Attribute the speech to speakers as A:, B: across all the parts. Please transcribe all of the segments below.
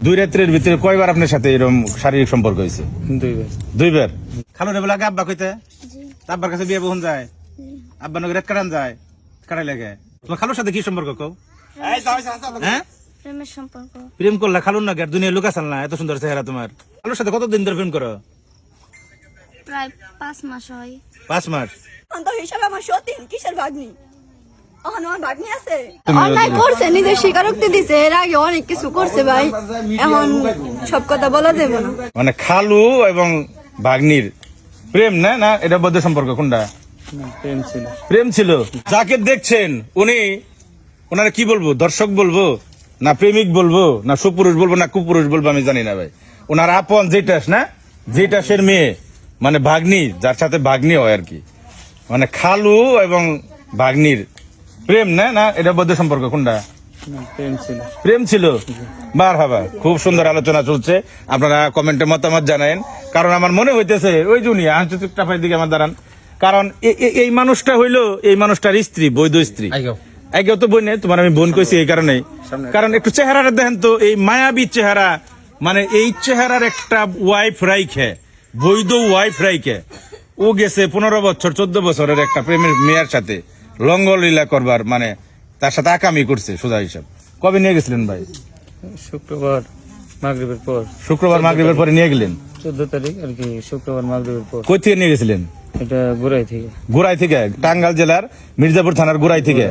A: দুই রাত্রের ভিতরে কয়বার আপনার সাথে এরকম শারীরিক সম্পর্ক হয়েছে? দুইবার। খালু রে বলে আগে আব্বা কইতে আব্বার কাছে বিয়ে বহুন যায়, আব্বা নগে রাত কাটান যায়, কাটাই লাগে। তোমার খালুর সাথে কি সম্পর্ক কও? হ্যাঁ,
B: প্রেমের সম্পর্ক।
A: প্রেম করলা খালুর নাকি? আর দুনিয়া লোক আসাল না, এত সুন্দর চেহারা তোমার। খালুর সাথে কতদিন ধরে প্রেম করো?
B: প্রায় 5 মাস হয়।
A: 5 মাস।
C: তো হিসাবে আমার সতীন কিসের ভাগ্নি? আমার ভাগ্নি আছে।
B: অন্যায় করছে, নিজের স্বীকারোক্তি দিছে, এর আগে অনেক কিছু করছে ভাই, এখন সব কথা বলা যাবে না।
A: মানে খালু এবং ভাগ্নির প্রেম না? না এটা বদ্ধ সম্পর্ক কোনটা? প্রেম ছিল। যাকে দেখছেন উনি, ওনারা কি বলবো, দর্শক বলবো না প্রেমিক বলবো না সুপুরুষ বলবো না কুপুরুষ বলবো আমি জানি না ভাই। ওনার আপন যেটাস না, যেটাসের মেয়ে মানে ভাগ্নি, যার সাথে ভাগ্নি হয় আর কি, মানে খালু এবং ভাগ্নির প্রেম না? না এটা বদ্ধ সম্পর্ক কোনটা? প্রেম ছিল। বার হাবা, খুব সুন্দর আলোচনা চলছে, আপনারা কমেন্টে মতামত জানায়েন। কারণ আমার মনে হইতেছে ওই জুনিয়া আন্তর্জাতিক টাফার দিকে আমার দাঁড়ান, কারণ এই মানুষটা হইলো এই মানুষটার স্ত্রী, বৈধ স্ত্রী। আগেও তো বোন নেই, তোমার আমি বোন কইছি এই কারণে, কারণ একটু চেহারাটা দেখেন তো, এই মায়াবী চেহারা, মানে এই চেহারার একটা ওয়াইফ রাইখে, বৈধ ওয়াইফ রাইখে ও গেছে 15 বছর 14 বছরের একটা প্রেমের মেয়ের সাথে লঙ্গলীলা করবার, মানে তার সাথে আকামি করছে সোজা হিসাব। কবে নিয়ে গেছিলেন ভাই?
D: শুক্রবার মাগরিবের পর।
A: শুক্রবার মাগরিবের পরে নিয়ে গেলেন?
D: 14 তারিখ আর কি, শুক্রবার মাগরিবের পর।
A: কই থেকে নিয়ে গেছিলেন?
D: এটা গোড়াই থেকে।
A: গোড়াই থেকে? টাঙ্গাইল জেলার মির্জাপুর থানার গোড়াই থেকে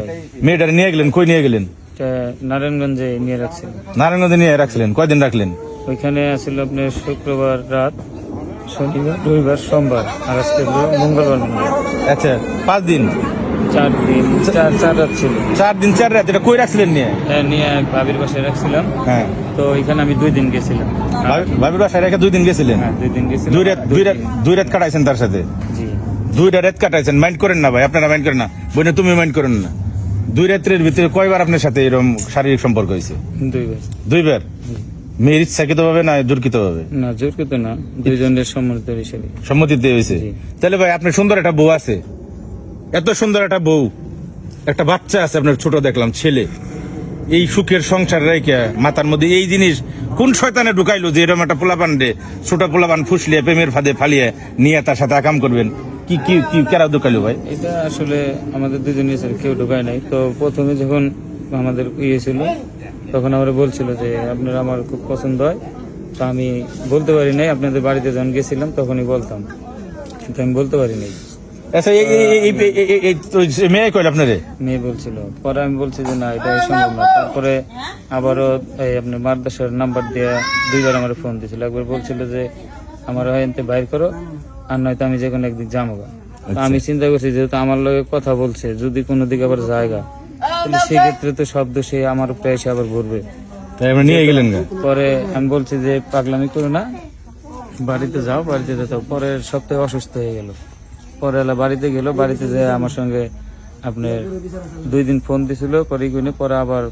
A: মেয়েটারে নিয়ে গেলেন? কই নিয়ে গেলেন?
D: এটা নারায়ণগঞ্জে নিয়ে রাখছিলাম।
A: নারায়ণগঞ্জে নিয়ে রাখছিলেন? কয়দিন রাখলেন?
D: ওইখানে আসছিল আপনার শুক্রবার রাত, শনিবার, রবিবার, সোমবার, আর আজকে হলো মঙ্গলবার।
A: আচ্ছা, 5 দিন
D: 4 দিন, 4 রাত ছিল।
A: 4 দিন 4 রাত। এটা কই রাখছিলেন নিয়ে?
D: নিয়ে এক ভাবির বাসায় রাখছিলাম।
A: হ্যাঁ,
D: তো ওইখানে আমি 2 দিন গেছিলাম।
A: ভাবির বাসায় রেখে 2 দিন গেছিলেন?
D: হ্যাঁ, 2 দিন গেছিলাম।
A: 2 রাত কাটাইছেন তার সাথে?
D: জি।
A: 2টা রাত কাটাইছেন। মাইন্ড করেন না ভাই, আপনারা মাইন্ড করেন না, বোনে তুমি মাইন্ড করেন না। 2 রাত্রের ভিতরে কয়বার আপনার সাথে এরকম শারীরিক সম্পর্ক হয়েছে?
D: 2বার।
A: 2বার? মেয়ের ইচ্ছাকৃত ভাবে না জোরকৃত ভাবে?
D: না, জোরকৃত না, দুইজনের সম্মত হিসেবে।
A: সম্মতিতে হয়েছে। তাহলে ভাই আপনার সুন্দর একটা বউ আছে, এত সুন্দর একটা বউ, একটা বাচ্চা আছে আপনার, ছোট দেখলাম ছেলে, এই সুখের সংসার রেখে মাথার মধ্যে এই জিনিস কোন শয়তানে ঢুকাইলো যে এরকম একটা পোলাপান রে, ছোট পোলাপান ফুসলিয়ে প্রেমের ফাঁদে ফালিয়ে নিয়ে তার সাথে আকাম করবেন? কি কি কি কেরা ঢুকাইলো ভাই?
D: এটা আসলে আমাদের দুজনই কেউ ঢুকায় নাই। তো প্রথমে যখন আমাদের ছিল, তখন আমরা বলছিল যে আপনারা আমার খুব পছন্দ হয়। তো আমি বলতে পারি নাই, আপনাদের বাড়িতে যখন গেছিলাম তখনই বলতাম, কিন্তু আমি বলতে পারি নাই।
A: আচ্ছা, মেয়ে কইল আপনারে?
D: মেয়ে বলছিল, পরে আমি বলছি যে না, এটা সম্ভব না। তারপরে আবারও এই আপনার মাদ্রাসার নাম্বার দিয়ে 2বার আমার ফোন দিয়েছিল। একবার বলছিল যে আমার এনতে বাইর করো, আর নয়তো আমি যে কোনো একদিক যাবো। আমি চিন্তা করছি যেহেতু আমার লগে কথা বলছে, যদি কোনো দিকে আবার জায়গা, তাহলে সেক্ষেত্রে তো শব্দ সে আমার উপরে এসে আবার ঘুরবে।
A: তাই আমরা নিয়ে গেলেন না?
D: পরে আমি বলছি যে পাগলামি করো না, বাড়িতে যাও, বাড়িতে যেতাম। পরের সপ্তাহে অসুস্থ হয়ে গেল। পরে এলা বাড়িতে গেল, বাড়িতে যে আমার সঙ্গে আপনার 2 দিন ফোন দিছিল, পরে আবার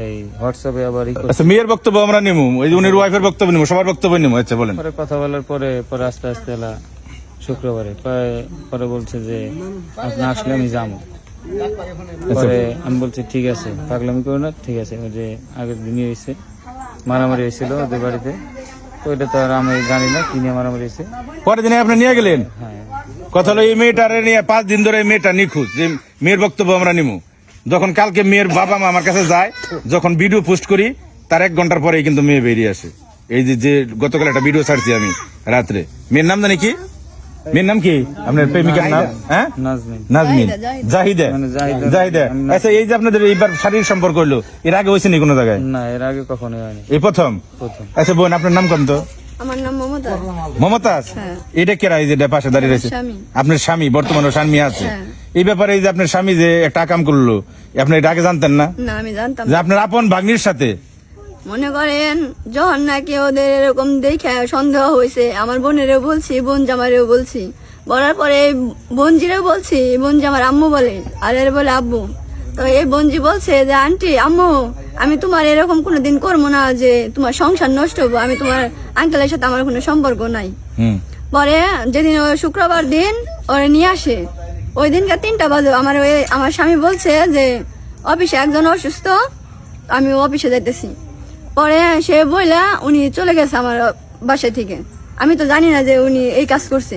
D: এই হোয়াটসঅ্যাপে আবার
A: আচ্ছা, মেয়ের বক্তব্য আমরা নিমু, ওই যে উনির ওয়াইফের বক্তব্য নিমু, সবার বক্তব্য নিমু। আচ্ছা বলেন।
D: পরে কথা বলার পরে আস্তে আস্তে এলা শুক্রবারে পরে বলছে যে আপনি আসলে আমি যাবো। পরে আমি বলছি ঠিক আছে, পাগলামি করো না, ঠিক আছে। ওই যে আগের দিনই হয়েছে, মারামারি হয়েছিল ওদের বাড়িতে, তো ওইটা তো আর আমি জানি না কি নিয়ে মারামারি হয়েছে।
A: পরের দিনে আপনি নিয়ে গেলেন?
D: হ্যাঁ।
A: কথা হলো এই মেয়েটারে নিয়ে 5 দিন ধরে এই মেয়েটা নিখোঁজ, যে মেয়ের বক্তব্য আমরা নিমু। যখন কালকে মেয়ের বাবা মা আমার কাছে যায়, যখন ভিডিও পোস্ট করি তার 1 ঘন্টার পরেই কিন্তু মেয়ে বেরিয়ে আসে। এই যে গতকাল একটা ভিডিও ছাড়ছি আমি রাত্রে। মেয়ের নাম জানি কি? মেয়ের নাম কি আপনার প্রেমিকার নাম? হ্যাঁ, নাজমিন, জাহিদা। জাহিদা। আচ্ছা, এই যে আপনাদের এইবার শারীরিক সম্পর্ক হইলো, এর আগে হয়েছে নি কোনো জায়গায়?
D: না, এর আগে কখনো হয়নি,
A: এই প্রথম। আচ্ছা বোন, আপনার নাম কোন? তো
B: আমার নাম মমতা।
A: মমতাজ? এটা কেরা এই যে পাশে দাঁড়িয়ে রয়েছে? আপনার স্বামী? বর্তমানে স্বামী আছে? এই ব্যাপারে এই যে আপনার স্বামী যে একটা কাম করলো, আপনি এটা আগে জানতেন না?
B: না, আমি জানতাম
A: যে আপনার আপন ভাগ্নির সাথে
B: মনে করেন যখন নাকি ওদের এরকম দেখে সন্দেহ হয়েছে, আমার বোনেরও বলছি, বোন জামারেও বলছি, বলার পরে বোনজিরেও বলছি, বোনজি আমার আম্মু বলে, আর এর বলে আব্বু। তো এই বোনজি বলছে যে আন্টি, আম্মু, আমি তোমার এরকম কোনোদিন করবো না যে তোমার সংসার নষ্ট হবো, আমি তোমার আঙ্কেলের সাথে আমার কোনো সম্পর্ক নাই। পরে যেদিন ওই শুক্রবার দিন ওরা নিয়ে আসে, ওই দিনকে 3টা বাজে আমার স্বামী বলছে যে অফিসে একজন অসুস্থ, আমি অফিসে যাইতেছি। পরে সে বইলা উনি চলে গেছে আমার বাসা থেকে। আমি তো জানি না যে উনি এই কাজ করছে।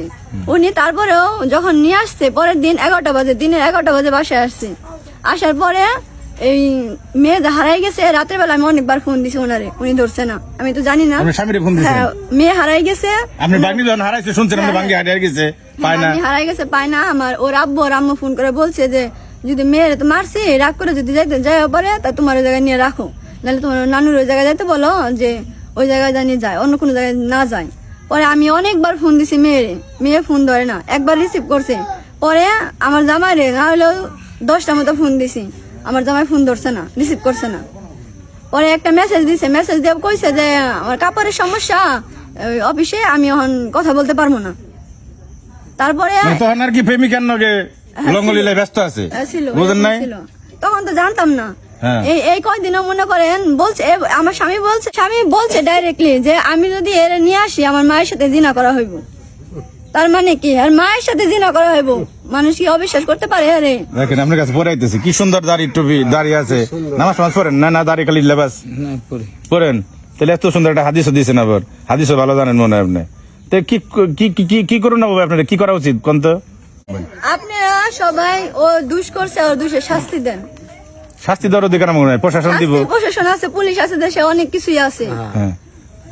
B: উনি তারপরেও যখন নিয়ে আসছে পরের দিন 11টা বাজে, দিনের 11টা বাজে বাসায় আসছে। আসার পরে এই মেয়ে হারাই গেছে, রাতের বেলা আমি অনেকবার ফোন দিছি ওনারে, উনি ধরছে না। আমি তো জানি না।
A: আপনার স্বামীরে ফোন দিয়েছেন?
B: হ্যাঁ, মেয়ে হারাই গেছে।
A: আপনি বাগনি যখন হারাইছে শুনছেন, আপনি বাগনি হারিয়ে গেছে, পায় না।
B: আমি হারাই গেছে, পায় না। আমার ওর আব্বু আর আম্মু ফোন করে বলছে যে যদি মেয়ের তো মারছি, রাগ করে যদি যাই পারে তা তোমার ওই জায়গায় নিয়ে রাখো, নাহলে তোমার নানুর ওই জায়গায় যাইতে বলো যে ওই জায়গায় জানিয়ে যায়, অন্য কোনো জায়গায় না যায়। পরে আমি অনেকবার ফোন দিছি মেয়ে ফোন ধরে না, একবার রিসিভ করছে। পরে আমার জামাইরে না হলেও 10টা মতো ফোন দিছি, আমার জামাই ফোন ধরছে না, রিসিভ করছে না। পরে একটা মেসেজ দিছে, মেসেজ দিয়ে কইছে যে আমার কাপড়ের সমস্যা ওই অফিসে, আমি এখন কথা বলতে পারবো না। তারপরে
A: মানে তখন আর কি প্রেমিকার নগে লঙ্গলীলায় ব্যস্ত আছে,
B: ছিল,
A: বুঝেন নাই?
B: ছিল। তখন তো জানতাম না।
A: হ্যাঁ।
B: এই কয়দিনও মনে করেন বলছে, আমার স্বামী বলছে ডাইরেক্টলি যে আমি যদি এর নিয়ে আসি আমার মায়ের সাথে জিনা করা হইব। তার মানে কি আর মায়ের সাথে জিনা করা হইব? মানুষ কি অবিশ্বাস করতে পারে? আরে
A: দেখেন আপনার কাছে পরে আইতেছি, কি সুন্দর দাড়ি টুপি দাঁড়িয়ে আছে, নামাজ টামাজ পড়েন না? না দাড়ি খালি লেবাস
D: না পড়ি।
A: পড়েন? তাহলে এত সুন্দর একটা হাদিসও দিয়েছেন, আবার হাদিসও ভালো জানেন মনে হয় আপনি। তো কি করুন না বাবা, আপনার কি করা উচিত কোন? তো
B: আপনারা সবাই ও দুষ করছে, ওর দুষের শাস্তি দেন।
A: শাস্তি দেওয়ার অধিকার মনে হয় প্রশাসন দিব।
B: শাস্তি প্রশাসন আছে, পুলিশ আছে, দেশে অনেক কিছুই আছে।
A: হ্যাঁ,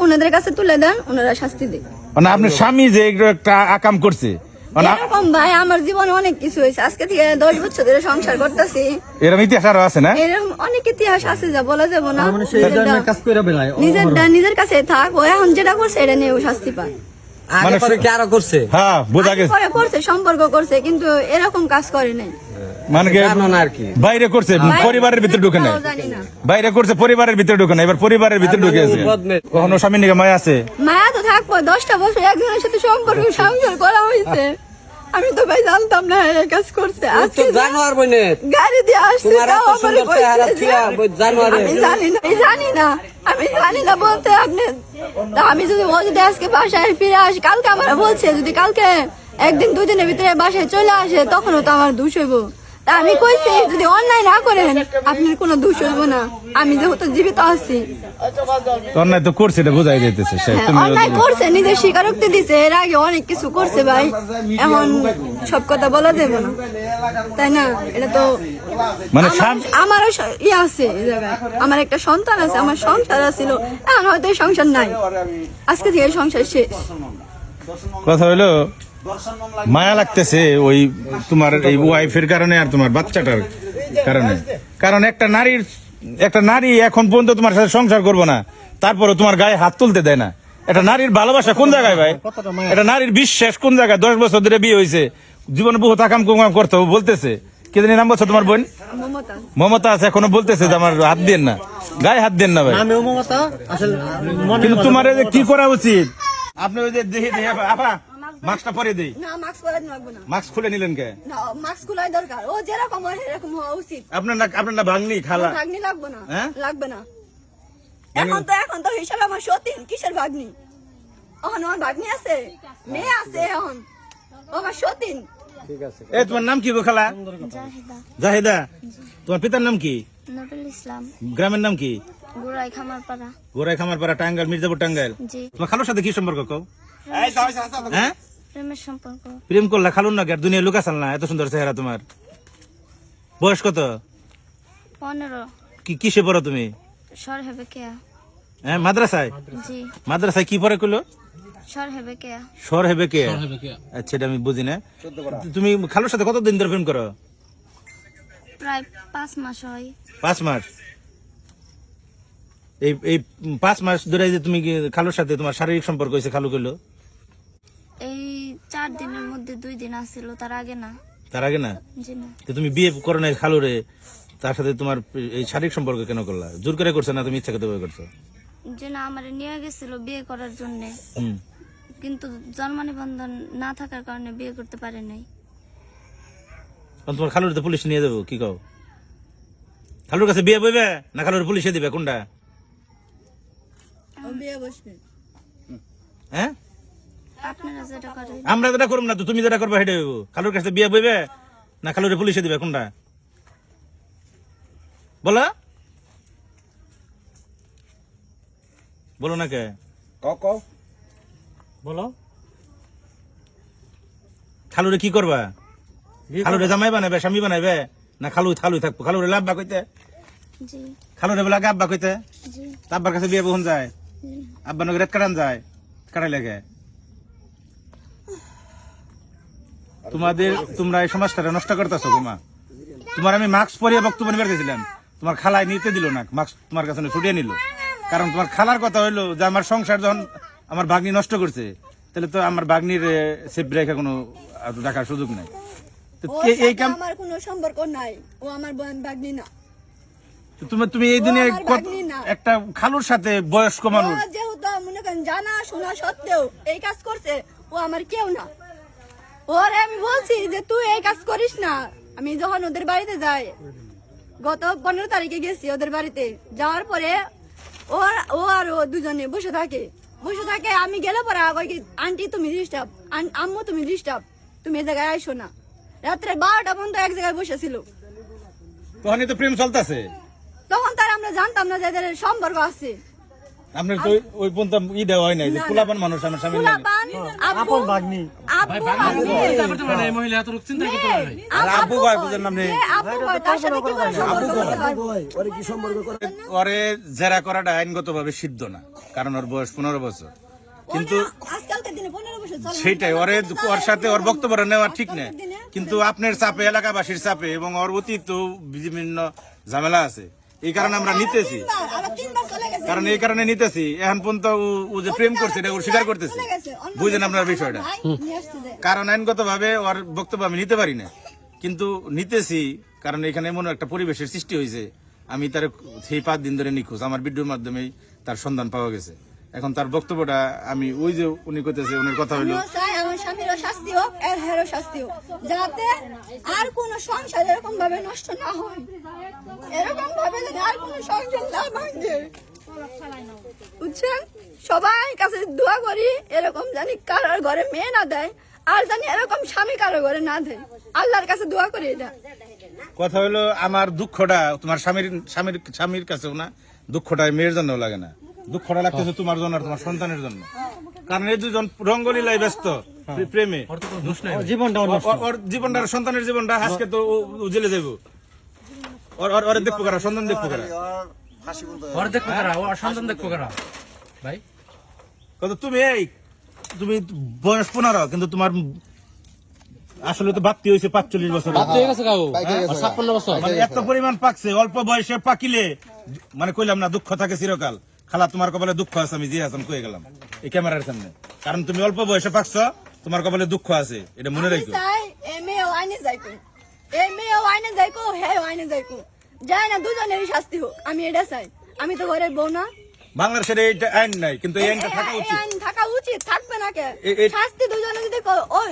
B: ওনাদের কাছে তুলে দেন, ওনারা শাস্তি দেন।
A: মানে আপনার স্বামী যে একটা আকাম করছে, মানে
B: এরকম ভাই আমার জীবনে অনেক কিছু হয়েছে। আজকে থেকে 10 বছর ধরে সংসার করতেছি।
A: এরকম ইতিহাস আরো আছে না?
B: এরকম অনেক ইতিহাস আছে যা বলা যাবে না।
E: মানে
B: নিজের কাছে থাক, ও এখন যেটা করছে এটা নিয়ে ও শাস্তি পায়।
A: মানে
E: কি আরো করছে?
A: হ্যাঁ, বোঝা গেছে।
B: পরে করছে, সম্পর্ক করছে, কিন্তু এরকম কাজ করে নাই।
A: মানে কি
E: জানো না আর কি।
A: বাইরে করছে, পরিবারের ভিতরে ঢুকে নাই।
B: তাও জানি না।
A: বাইরে করছে, পরিবারের ভিতরে ঢুকে নাই, এবার পরিবারের ভিতরে ঢুকে আছে। কখনো স্বামীর নিকে মায়া আছে?
B: মায়া তো থাকবো, 10টা বছর একজনের সাথে সম্পর্ক সংসার করা হয়েছে। আমি তো ভাই জানতাম না এই কাজ করছে। আজকে
E: জানোয়ার বইনে
B: গাড়ি দিয়ে আসছে,
E: তোমার
B: তাও
E: এত
B: আমারে
E: সুন্দর
B: কইছে
E: চেহারা
B: যে-
E: ছিল, জানোয়ারে।
B: আমি জানি না বলতে আপনি। তা আমি যদি ও যদি আজকে বাসায় ফিরে আসি, কালকে আমার বলছে যদি কালকে 1 দিন 2 দিনের ভিতরে বাসায় চলে আসে, তখনও তো আমার দোষ হইব। তা আমি কইছি যদি অন্যায় না করেন আপনার কোনো দোষ হইব না, আমি যেহেতু জীবিত আছি।
A: অন্যায় তো করছে, এটা বোঝাই যাইতেছে।
B: হ্যাঁ, অন্যায় করছে, নিজের স্বীকারোক্তি দিছে, এর আগে অনেক কিছু করছে ভাই। এখন সব কথা বলা যাবে না, তাই না? এটা তো
A: মানে
B: আমারও ইয়ে আছে এই জায়গায়। আমার একটা সন্তান আছে, আমার সংসার আছিল, এখন হয়তো এই সংসার নাই। আজকে থেকে সংসার শেষ।
A: কথা হলো মায়া লাগতেছে ওই তোমার এই ওয়াইফের কারণে আর তোমার বাচ্চাটার কারণে। কারণ একটা নারী এখন পর্যন্ত তোমার সাথে সংসার করবো না, তারপরে তোমার গায়ে হাত তুলতে দেয় না। একটা নারীর ভালোবাসা কোন জায়গায় ভাই? একটা নারীর বিশ্বাস কোন জায়গায়? 10 বছর ধরে বিয়ে হয়েছে, জীবনে বহু তাকাম কুমাম করতে বলতেছে। কি জানি নাম বলছো তোমার বোন?
B: মমতা।
A: মমতা আছে, এখনো বলতেছে যে আমার হাত দেন না, গায়ে হাত দেন না ভাই। কিন্তু তোমার এই যে কি করা উচিত? আপনি ওই যে দেখে আপা মাস্কটা পরে দেই।
B: না, মাস্ক পরানো লাগবে না।
A: মাস্ক খুলে নিলেন কে?
B: না, মাস্ক খোলাই দরকার। ও যেরকম হয় সেরকম হওয়া উচিত।
A: আপনার না ভাঙনি খালা?
B: ভাগ্নি লাগবে না,
A: হ্যাঁ?
B: লাগবে না। এখন তো হিসাবে আমার সতীন, কিসের ভাগ্নি? এখন আমার ভাগ্নি আছে, মেয়ে আছে, এখন ও আমার সতীন।
A: এ তোমার নাম কি গো খালা? জাহিদা। তোমার পিতার নাম কি?
F: নুরুল ইসলাম,
A: গ্রামের নাম কি?
F: গুড়াই খামারপাড়া।
A: গোরাই খামারপাড়া, টাঙ্গাইল, মির্জাপুর টাঙ্গাইল।
F: জি,
A: তোমার খালুর সাথে কি সম্পর্ক কও? হ্যাঁ,
F: প্রেমের সম্পর্ক।
A: প্রেম করলা খালুর না? দুনিয়া লুকা চাল না, এত সুন্দর চেহারা তোমার। বয়স কত?
F: 15।
A: কিসে পড়ো তুমি?
F: সর হেবে কেয়া।
A: হ্যাঁ, মাদ্রাসায়?
F: জি,
A: মাদ্রাসায় কি পড়ে কইলো?
F: সর হেবে কেয়া।
A: সর হেবে কে? আচ্ছা, এটা আমি বুঝি না। তুমি খালুর সাথে কতদিন ধরে প্রেম করো?
F: প্রায় 5 মাস হয়।
A: 5 মাস। এই 5 মাস ধরে যে তুমি খালুর সাথে তোমার শারীরিক সম্পর্ক হয়েছে, খালু কইলো?
F: এই 4 দিনের মধ্যে 2 দিন আসছিল, তার আগে না।
A: তার আগে না?
F: জি না,
A: তো তুমি বিয়ে করো নাই খালুরে, তার সাথে তোমার এই শারীরিক সম্পর্ক কেন করলা? জোর করে করছো না তুমি ইচ্ছা করতে বই করছো?
F: যে না আমার নিয়ে গেছিল বিয়ে করার জন্য,
A: হুম।
F: কিন্তু জন্ম নিবন্ধন না থাকার কারণে বিয়ে করতে পারে নাই।
A: তখন তোমার খালুর তো পুলিশ নিয়ে দেবো, কি কও? খালুর কাছে বিয়ে বইবে না খালুর পুলিশে দিবে, কোনটা?
B: ও বিয়ে বসবে।
A: হ্যাঁ,
F: আপনারা যেটা করেন।
A: আমরা যেটা করবো না তো তুমি যেটা করবে সেটা হইব। খালুর কাছে বিয়ে বইবে না খালুরে পুলিশে দিবে, কোনটা বলো? বলো না কে
E: বলো
A: খালুরে কি করবা? খালুরে জামাই বানাবে, স্বামী বানাবে, না খালু থাকবো? খালুরে লাভবা কইতে,
F: জি
A: খালুরে বলে আগে আব্বা কইতে,
F: জি
A: তা আব্বার কাছে বিয়ে বহুন যায়, আব্বা নগে রেত কাটান যায়, কাটাই লাগে। তোমরা এই সমাজটা নষ্ট করতেছো। তোমার আমি মাস্ক পরিয়ে বক্তব্য নিবার গেছিলাম, তোমার খালাই নিতে দিল না, মাস্ক তোমার কাছে ছুটিয়ে নিল। কারণ তোমার খালার কথা হইলো যে আমার সংসার যখন আমার ভাগ্নি নষ্ট করছে, তাহলে তো আমার ভাগ্নির সেফ রেখে কোনো দেখার সুযোগ নাই। তো
C: ওর
A: এই
C: সাথে
A: কাম
C: আমার কোনো সম্পর্ক নাই, ও আমার ভাগ্নি না।
A: তুমি এই দিনে
C: আমার ভাগ্নি না।
A: একটা খালুর সাথে বয়স্ক মানুষ,
C: ও যেহেতু মনে করেন জানা শোনা সত্ত্বেও এই কাজ করছে, ও আমার কেউ না। ওরে আমি বলছি যে তুই এই কাজ করিস না। আমি যখন ওদের বাড়িতে যাই, গত 15 তারিখে গেছি ওদের বাড়িতে, যাওয়ার পরে ও আর ও দুজনে বসে থাকে। আমি গেলে পরে কই কি, আন্টি তুমি ডিস্টার্ব, আম্মু তুমি ডিস্টার্ব, তুমি এই জায়গায় আইসো না। রাত্রে 12টা পর্যন্ত এক জায়গায় বসেছিল।
A: তখনই তো প্রেম চলতেছে।
C: তখন তার আমরা জানতাম না যে এদের সম্পর্ক আছে।
A: আপনার তো ওই পর্যন্ত ই দেওয়া হয় নাই যে পোলাপান মানুষ আমার স্বামী নাই।
C: পোলাপান, আব্বু,
E: ভাগ্নি।
C: আব্বু,
A: আব্বু কয় বুঝেন নাম নেই।
C: আব্বু কয়, তার সাথে কি করে সম্পর্ক করতে পারবো?
A: ওরে জেরা করাটা আইনগতভাবে সিদ্ধ না, কারণ ওর বয়স 15 বছর। কিন্তু
C: আজকালকার দিনে 15 বছর চলে না।
A: সেইটাই ওর সাথে ওর বক্তব্য নেওয়া ঠিক না। কিন্তু আপনার চাপে, এলাকাবাসীর চাপে এবং ওর অতীত বিভিন্ন ঝামেলা আছে, এই কারণে আমরা নিতেছি।
C: আবার 3 বার চলে গেছে।
A: কারণ এই কারণে নিতেছি, এখন পর্যন্ত ও যে প্রেম করছে এটা ও স্বীকার করতেছে।
C: চলে গেছে। অন্য
A: বুঝেন আপনার বিষয়টা?
C: ভাই নিয়ে আসছে যে।
A: কারণ আইনগত ভাবে ওর বক্তব্য আমি নিতে পারি না, কিন্তু নিতেছি কারণ এখানে এমন একটা পরিবেশের সৃষ্টি হয়েছে। আমি তার সেই 5 দিন ধরে নিখোঁজ, আমার ভিডিওর মাধ্যমেই তার সন্ধান পাওয়া গেছে। এখন তার বক্তব্যটা আমি ওই যে উনি কইতেছে, উনার কথা হইলো
C: আমিও চাই আমার স্বামীরও শাস্তি হোক, এর হেরও শাস্তি হোক, যাতে আর কোনো সংসার এরকম ভাবে নষ্ট না হয়, এরকম ভাবে যেন আর কোনো সংসার না ভাঙে। বুঝছেন? সবাই কাছে দোয়া করি এরকম জানি কারোর ঘরে মেয়ে না দেয়, আর জানি এরকম স্বামী কারোর ঘরে না দেয়। আল্লাহর কাছে দোয়া করি এটা।
A: কথা হলো আমার দুঃখটা তোমার স্বামীর কাছেও না, দুঃখটা মেয়ের জন্য লাগে না, দুঃখটা লাগতেছে তোমার জন্য আর তোমার সন্তানের জন্য। কারণ এই দুজন রঙ্গলীলায় ব্যস্ত, প্রেমে।
E: জীবনটা
A: ওর জীবনটা, সন্তানের জীবনটা আজকে তো ও জেলে যাইব। ওর দেখবো কারা, সন্তান দেখবো কারা,
E: ভাই
A: কত তুমি বয়স 15 কিন্তু তোমার আসলে তো বাড়তি হয়েছে 45 বছর। মানে এত পরিমাণ পাকছে, অল্প বয়সে পাকিলে মানে কইলাম না দুঃখ থাকে চিরকাল। খালা তোমার কপালে দুঃখ আছে, আমি জিয়া হাসান কয়ে গেলাম এই ক্যামেরার সামনে। কারণ তুমি অল্প বয়সে পাকছ, তোমার কপালে দুঃখ আছে, এটা মনে
C: আমি
A: রাখো।
C: চাই এই মেয়েও আইনে যাইকো, এই মেয়েও আইনে যাইকো, হ্যাঁ আইনে যাইকো, যায় না দুজনেরই শাস্তি হোক। আমি এটা চাই। আমি তো ঘরের বউ না।
A: বাংলাদেশের এইটা আইন নাই, কিন্তু এই আইনটা থাকা
C: এই
A: উচিত।
C: আইন থাকা উচিত, থাকবে না কে?
A: এ-
C: শাস্তি দুজনে যদি ওই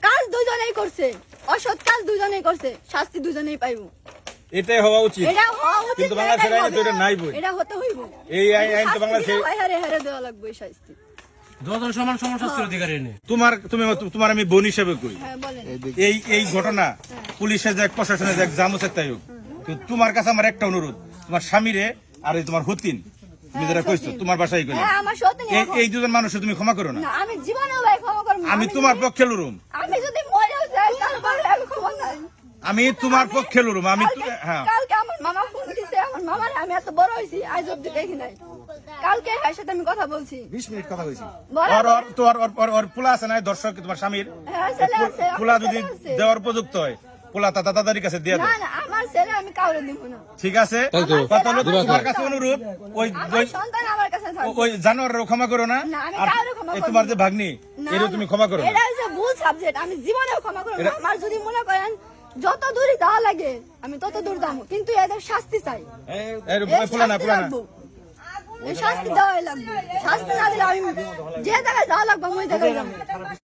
C: কাজ দুজনেই করছে, অসৎ কাজ দুজনেই করছে, শাস্তি দুজনেই পাইবো।
A: এটাই হওয়া উচিত,
C: এটা হওয়া উচিত।
A: কিন্তু বাংলাদেশের
C: এটাই
A: আইনে তো
C: হবে।
A: এটা নাই বই।
C: এটা হতে হইব।
A: এই আইন তো বাংলাদেশে
C: হারে হারে দেওয়া লাগবে এই শাস্তি।
A: তোমার আমি বোন হিসেবে কই।
C: হ্যাঁ বলেন।
A: এই ঘটনা পুলিশে যাক, প্রশাসনে যাক, জামুসের তাই হোক, কিন্তু তোমার কাছে আমার একটা অনুরোধ, তোমার স্বামীরে আর এই তোমার হতিন, তুমি যেটা কইছো তোমার বাসায় কইলে,
C: হ্যাঁ আমার সত্যি
A: এই দুজন মানুষের তুমি ক্ষমা করো না।
C: না, আমি জীবনেও ভাই ক্ষমা করব না।
A: আমি তোমার পক্ষে লড়ুম,
C: আমি যদি মরেও যাই তারপরে আমি ক্ষমা নাই।
A: আমি তোমার পক্ষে লড়ুম। আমি হ্যাঁ,
C: কালকে আমার মামা ফোন দিছে, আমার মামার আমি এত বড় হইছি আজ অব্দি দেখি নাই। কালকে এর সাথে আমি কথা বলছি
A: 20 মিনিট কথা কইছি।
C: বরাবর।
A: ওর পোলা আছে না দর্শক, তোমার স্বামীর
C: হ্যাঁ ছেলে আছে, আমার
A: পোলা যদি
C: ছেলে আছে।
A: দেওয়ার উপযুক্ত হয়, পোলা তাড়াতাড়ির কাছে দিয়ে
C: না
A: দাও।
C: না আমার ছেলে আমি কাউরে দিব না।
A: ঠিক আছে? কথা হলো তোমার কাছে অনুরোধ,
C: আমার সন্তান আমার কাছে থাকবে।
A: ওই জানোয়ারেরও ক্ষমা করো না,
C: না, আমি
A: আর
C: কারো ক্ষমা
A: এই
C: করবো
A: তোমার
C: না।
A: যে ভাগ্নি
C: না,
A: এরও তুমি ক্ষমা করো না।
C: এটা হচ্ছে ভুল সাবজেক্ট, আমি জীবনেও ক্ষমা করব না। আমার যদি মনে করেন যত দূরই যাওয়া লাগে আমি তত দূর যাবো, কিন্তু এদের শাস্তি চাই।
A: এই পোলা না, পোলা না।
C: এই শাস্তি দেওয়াই লাগবে। শাস্তি না দিলে আমি যে জায়গায় যাওয়া লাগবে আমি ওই জায়গায় যাবো।